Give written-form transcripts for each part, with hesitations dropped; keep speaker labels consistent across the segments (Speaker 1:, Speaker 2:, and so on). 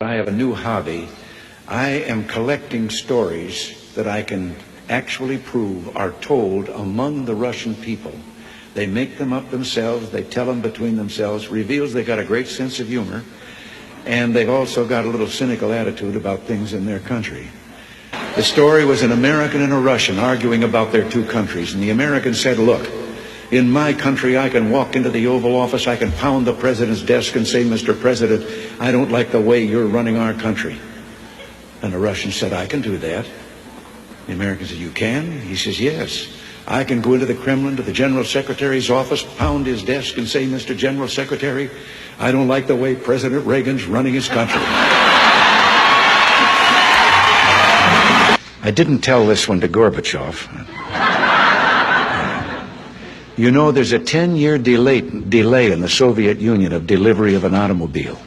Speaker 1: I have a new hobby. I am collecting stories that I can actually prove are told among the Russian people. They make them up themselves, they tell them between themselves, reveals they got a great sense of humor, and they've also got a little cynical attitude about things in their country. The story was an American and a Russian arguing about their two countries, and the American said, look, in my country, I can walk into the Oval Office, I can pound the president's desk and say, Mr. President, I don't like the way you're running our country. And the Russian said, I can do that. The American said, you can? He says, yes. I can go into the Kremlin, to the General Secretary's office, pound his desk and say, Mr. General Secretary, I don't like the way President Reagan's running his country. I didn't tell this one to Gorbachev. You know, there's a 10-year delay in the Soviet Union of delivery of an automobile.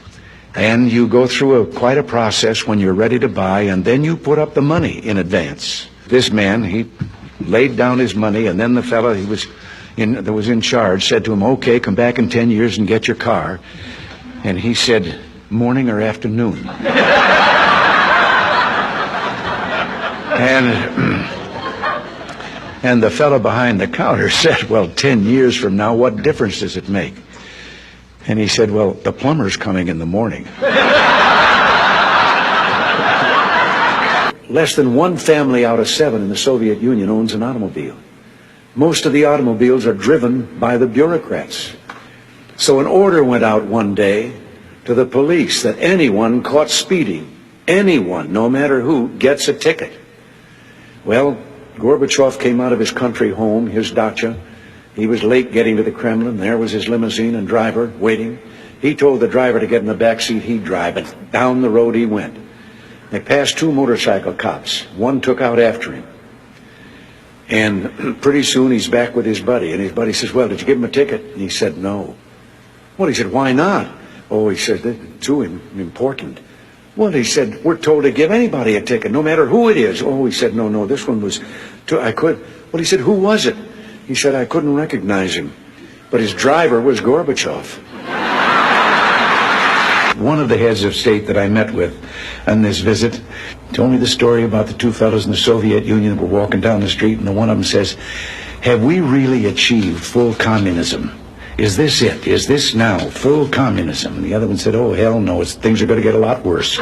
Speaker 1: And you go through quite a process when you're ready to buy, and then you put up the money in advance. This man, he laid down his money, and then the fellow that was in charge said to him, okay, come back in 10 years and get your car. And he said, morning or afternoon? And the fellow behind the counter said, well, 10 years from now, what difference does it make? And he said, well, the plumber's coming in the morning. Less than one family out of 7 in the Soviet Union owns an automobile. Most of the automobiles are driven by the bureaucrats. So an order went out one day to the police that anyone caught speeding, anyone, no matter who, gets a ticket. Well, Gorbachev came out of his country home, his dacha. He was late getting to the Kremlin. There was his limousine and driver waiting. He told the driver to get in the back seat, he'd drive, and down the road he went. They passed 2 motorcycle cops. One took out after him. And pretty soon he's back with his buddy, and his buddy says, well, did you give him a ticket? And he said, no. Well, he said, why not? Oh, he said, it's too important. Well, he said, we're told to give anybody a ticket, no matter who it is. Oh, he said, no, this one was, I could. Well, he said, who was it? He said, I couldn't recognize him. But his driver was Gorbachev. One of the heads of state that I met with on this visit told me the story about the 2 fellows in the Soviet Union that were walking down the street, and the one of them says, have we really achieved full communism? Is this it? Is this now full communism? And the other one said, oh, hell no, things are going to get a lot worse.